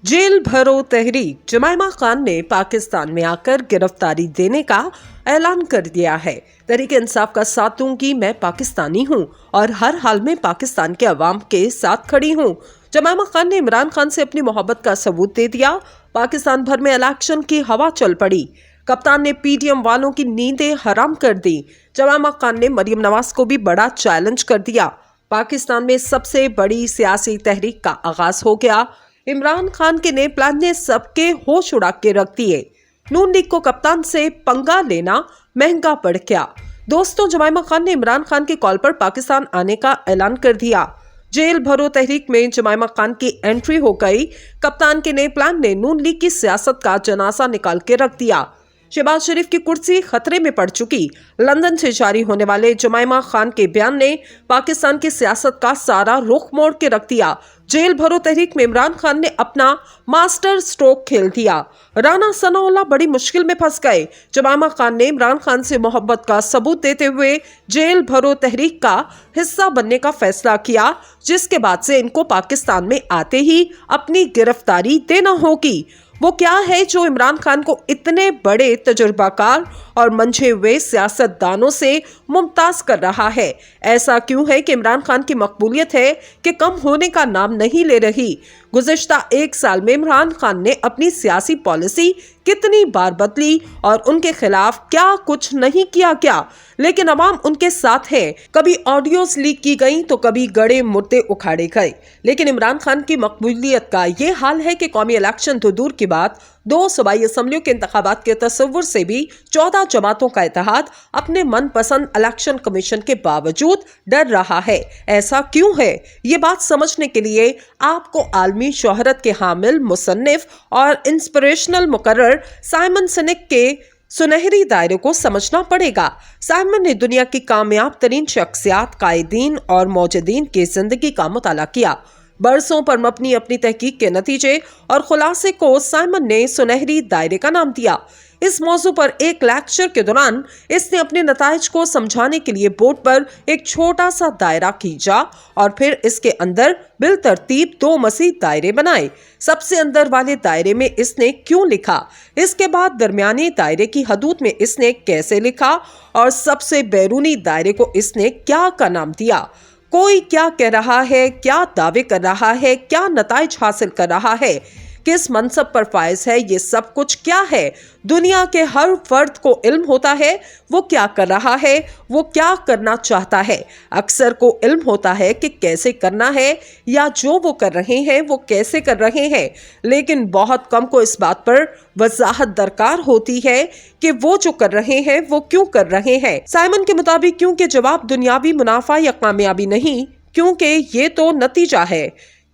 Jail भरो तहरीक जमाइमा खान ने पाकिस्तान में आकर गिरफ्तारी देने का ऐलान कर दिया है। तहरीक इंसाफ का साथ दूंगी, मैं पाकिस्तानी हूं और हर हाल में पाकिस्तान के अवाम के साथ खड़ी हूं। जमाइमा खान ने इमरान खान से अपनी मोहब्बत का सबूत दे दिया। पाकिस्तान भर में इलेक्शन की हवा चल पड़ी। कप्तान ने पीटीएम वालों की नींदें हराम कर दी। जमाइमा खान ने मरियम नवाज को भी बड़ा चैलेंज कर दिया। पाकिस्तान में सबसे बड़ी सियासी तहरीक का आगाज हो गया। इमरान खान के नए प्लान ने सबके होश उड़ा के रख दिए। नून लीग को कप्तान से पंगा लेना महंगा पड़ गया। दोस्तों, जमाइमा खान ने इमरान खान के कॉल पर पाकिस्तान आने का ऐलान कर दिया। जेल भरो तहरीक में जमाइमा खान की एंट्री हो गई। कप्तान के नए प्लान ने नून लीग की सियासत का जनासा निकाल के रख दिया। शहबाज शरीफ की कुर्सी खतरे में पड़ चुकी। लंदन से जारी होने वाले जमाइमा खान के बयान ने पाकिस्तान की सियासत का सारा रुख मोड़ के रख दिया। जेल भरो तहरीक में इमरान खान ने अपना मास्टर स्ट्रोक खेल दिया। राना सनाउल्लाह बड़ी मुश्किल में फंस गए। जमाइमा खान ने इमरान खान से मोहब्बत का सबूत देते हुए जेल भरो तहरीक का हिस्सा बनने का फैसला किया, जिसके बाद से इनको पाकिस्तान में आते ही अपनी गिरफ्तारी देना होगी। वो क्या है जो इमरान खान को इतने बड़े तजुर्बाकार और मंझे हुए सियासतदानों से मुमताज कर रहा है? ऐसा क्यों है कि इमरान खान की मकबूलियत है कि कम होने का नाम नहीं ले रही? गुज़िश्ता एक साल में इमरान खान ने अपनी सियासी पॉलिसी कितनी बार बदली और उनके खिलाफ क्या कुछ नहीं किया क्या, लेकिन अवाम उनके साथ है। कभी ऑडियोज लीक की गई तो कभी गड़े मुर्दे उखाड़े गए। लेकिन इमरान खान की मकबूलियत का ये हाल है कि कौमी इलेक्शन तो दूर की बात, 2 सूबाई असम्बलियों के इंतखाबात के तस्वुर से भी 14 जमातों का इत्तेहाद अपने मनपसंद इलेक्शन कमीशन के बावजूद डर रहा है। ऐसा क्यों है? ये बात समझने के लिए आपको आलमी शोहरत के हामिल मुसन्निफ और इंस्पिरेशनल मुकर्रर साइमन सिनेक के सुनहरी दायरे को समझना पड़ेगा। साइमन ने दुनिया की कामयाब तरीन शख्सियात, कायदीन और मौजूदीन की जिंदगी का मुताला किया। बरसों पर मबनी अपनी तहकीक के नतीजे और खुलासे को साइमन ने सुनहरी दायरे का नाम दिया। इस मौजू पर एक लेक्चर के दौरान इसने अपने नताइज को समझाने के लिए बोर्ड पर एक छोटा सा दायरा खींचा और फिर इसके अंदर बिल तरतीब 2 मज़ीद दायरे बनाए। सबसे अंदर वाले दायरे में इसने क्यों लिखा, इसके बाद दरमियाने दायरे की हदूद में इसने कैसे लिखा और सबसे बैरूनी दायरे को इसने क्या का नाम दिया। कोई क्या कह रहा है, क्या दावे कर रहा है, क्या नताइज हासिल कर रहा है, किस मनसब पर फायज है, ये सब कुछ क्या है? दुनिया के हर फर्द को इल्म होता है वो क्या कर रहा है, वो क्या करना चाहता है। अक्सर को इल्म होता है कि कैसे करना है या जो वो कर रहे हैं वो कैसे कर रहे हैं, लेकिन बहुत कम को इस बात पर वजाहत दरकार होती है कि वो जो कर रहे हैं वो क्यों कर रहे हैं। साइमन के मुताबिक क्योंकि जवाब दुनियावी मुनाफा या कामयाबी नहीं, क्योंकि ये तो नतीजा है।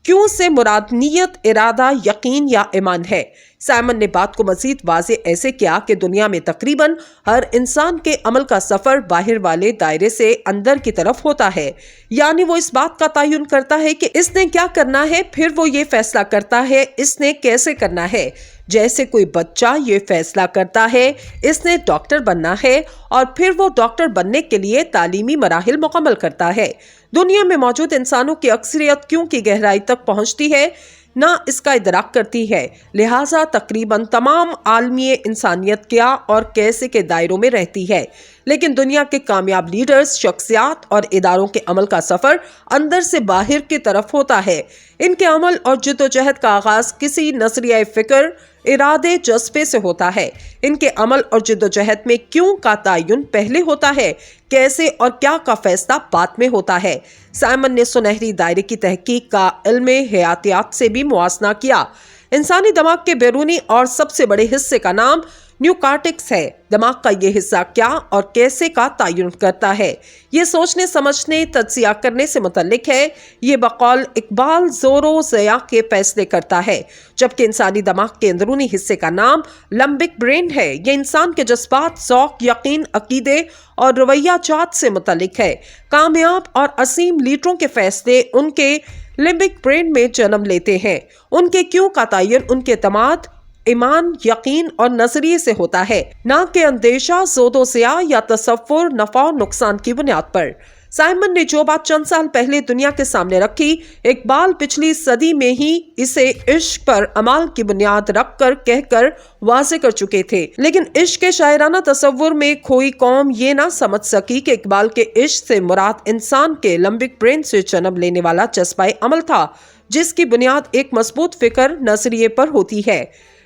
क्यों से मुराद नियत, इरादा, यकीन या ईमान है। साइमन ने बात को मजीद वाज़े ऐसे किया कि दुनिया में तकरीबन हर इंसान के अमल का सफर बाहर वाले दायरे से अंदर की तरफ होता है, यानी वो इस बात का तयन करता है कि इसने क्या करना है, फिर वो ये फैसला करता है इसने कैसे करना है। जैसे कोई बच्चा ये फैसला करता है इसने डॉक्टर बनना है और फिर वो डॉक्टर बनने के लिए तालीमी मराहिल मुकम्मल करता है। दुनिया में मौजूद इंसानों की अक्सरियत क्यों की गहराई तक पहुंचती है ना इसका इदराक करती है। लिहाजा तकरीबन तमाम आलमी इंसानियत क्या और कैसे के दायरों में रहती है, लेकिन दुनिया के कामयाब लीडर्स, शख्सियात और इदारों के अमल का सफर अंदर से बाहर की तरफ होता है। इनके अमल और जिद्दोजहद का आगाज किसी नजरिया फिक्र, इरादे, जज्बे से होता है। इनके अमल और जिद्दोजहद में क्यों का तयन पहले होता है, कैसे और क्या का फैसला बाद में होता है। साइमन ने सुनहरी दायरे की तहकीक का इल्मे हयातियात से भी मुआसना किया। इंसानी दिमाग के बैरूनी और सबसे बड़े हिस्से का नाम न्यूकॉर्टेक्स है। दिमाग का ये हिस्सा क्या और कैसे का तयन करता है, ये सोचने समझने तज्जिया करने से मुतल्लिक है। ये बकौल इकबाल ज़ोरो ज़या के फैसले करता है, जबकि इंसानी दिमाग के अंदरूनी हिस्से का नाम लम्बिक ब्रेन है। ये इंसान के जज्बात, ज़ौक़, यकीन, अकीदे और रवैया जात से मुतल्लिक है। कामयाब और असीम लीडरों के फैसले उनके लिम्बिक ब्रेन में जन्म लेते हैं। उनके क्यों का तयन उनके तमाद, ईमान, यकीन और नजरिए से होता है, ना कि अंदेशा, ज़ोदो ज़िया या तसव्वुर, नफा और नुकसान की बुनियाद पर। साइमन ने जो बात चंद साल पहले दुनिया के सामने रखी, इकबाल पिछली सदी में ही इसे इश्क पर अमाल की बुनियाद रखकर कहकर वाज़े कर चुके थे। लेकिन इश्क के शायराना तसव्वुर में खोई कौम ये ना समझ सकी कि इकबाल के इश्क से मुराद इंसान के लंबिक ब्रेन से जन्म लेने वाला जज्बाए अमल था, जिसकी बुनियाद एक मजबूत फिक्र नजरिए पर होती है।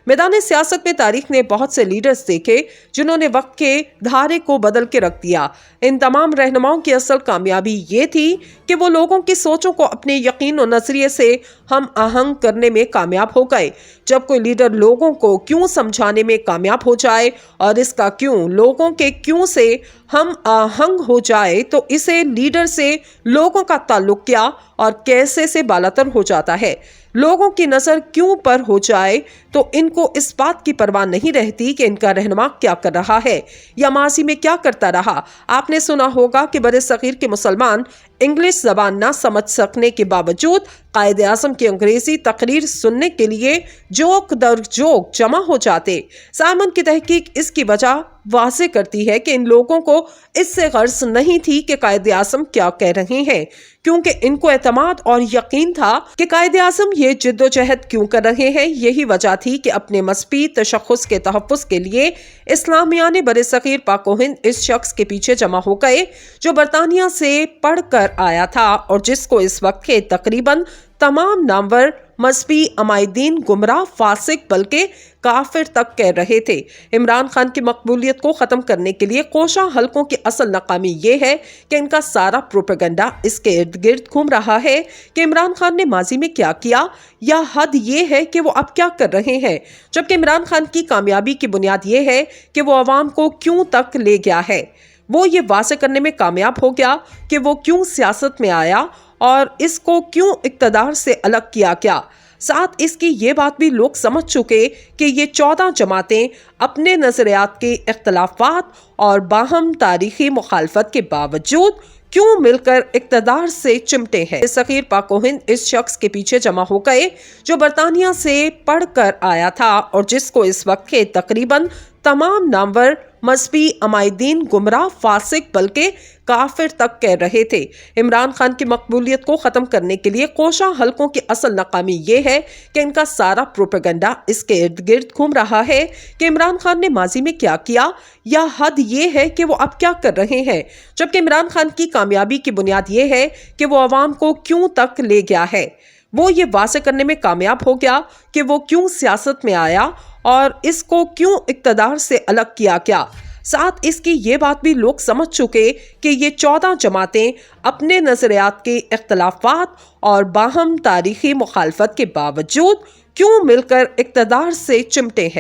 मैदान सियासत में तारीख ने बहुत से लीडर्स देखे जिन्होंने वक्त के धारे को बदल के रख दिया। इन तमाम रहनुमाओं की असल कामयाबी ये थी कि वो लोगों की सोचों को अपने यकीन और नजरिए से हम आहंग करने में कामयाब हो गए। जब कोई लीडर लोगों को क्यों समझाने में कामयाब हो जाए और इसका क्यों लोगों के क्यों से हम आहंग हो जाए, तो इसे लीडर से लोगों का ताल्लुक क्या और कैसे से बालातर हो जाता है। लोगों की नजर क्यों पर हो जाए तो इनको इस बात की परवाह नहीं रहती कि इनका रहनुमा क्या कर रहा है या माजी में क्या करता रहा। आपने सुना होगा कि बड़े सगीर के मुसलमान इंग्लिश जबान ना समझ सकने के बावजूद कायदे आज़म की अंग्रेजी तकरीर सुनने के लिए जोक दर जोक जमा हो जाते। साइमन की तहकीक इसकी वजह वाज़े करती है कि इन लोगों को इससे गर्ज नहीं थी कि कायदे आज़म क्या कह रहे हैं, क्योंकि इनको एतमाद और यकीन था कि कायदे आज़म ये जिद्दोजहद क्यों कर रहे हैं। यही वजह थी कि अपने मस्बी तशख़्ख़ुस के तहफ़्फ़ुज़ के लिए इस्लामियाने बड़े सगीर पाको हिंद इस शख्स के पीछे जमा हो गए जो बरतानिया से पढ़ कर आया था और जिसको इस वक्त के तकरीबन तमाम नामवर मजहबी अमायदीन गुमराह, फासिक बल्कि काफिर तक कह रहे थे। इमरान खान की मकबूलियत को ख़त्म करने के लिए कोशा हलकों की असल नाकामी ये है कि इनका सारा प्रोपेगेंडा इसके इर्द गिर्द घूम रहा है कि इमरान खान ने माजी में क्या किया या हद ये है कि वो अब क्या कर रहे हैं, जबकि इमरान खान की कामयाबी की बुनियाद ये है कि वो अवाम को क्यों तक ले गया है। वो ये वाज़े करने में कामयाब हो गया कि वो क्यों सियासत में आया और इसको क्यों इक़्तिदार से अलग किया गया। साथ इसकी ये बात भी लोग समझ चुके कि ये 14 जमातें अपने नज़रियात के इख्तलाफात और बाहम तारीखी मुखालफत के बावजूद क्यों मिलकर इक़्तिदार से चिमटे हैं। सगीर पाको हिंद इस शख्स के पीछे जमा हो गए जो बरतानिया से पढ़ कर आया था और जिसको इस वक्त के तकरीबन तमाम नामवर मजहबी अमायदीन गुमराह, फासिक बल्कि काफिर तक कह रहे थे। इमरान खान की मकबूलियत को ख़त्म करने के लिए कोशा हलकों की असल नाकामी ये है कि इनका सारा प्रोपेगेंडा इसके इर्द गिर्द घूम रहा है कि इमरान खान ने माजी में क्या किया या हद ये है कि वो अब क्या कर रहे हैं, जबकि इमरान खान की कामयाबी की बुनियाद ये है कि वो अवाम को क्यों तक ले गया है। वो ये वाज़े करने में कामयाब हो गया कि वो क्यों सियासत में आया और इसको क्यों इक़्तिदार से अलग किया गया। साथ इसकी ये बात भी लोग समझ चुके कि ये 14 जमातें अपने नज़रियात के इख्तलाफात और बाहम तारीखी मुखालफत के बावजूद क्यों मिलकर इक़्तिदार से चिमटे हैं।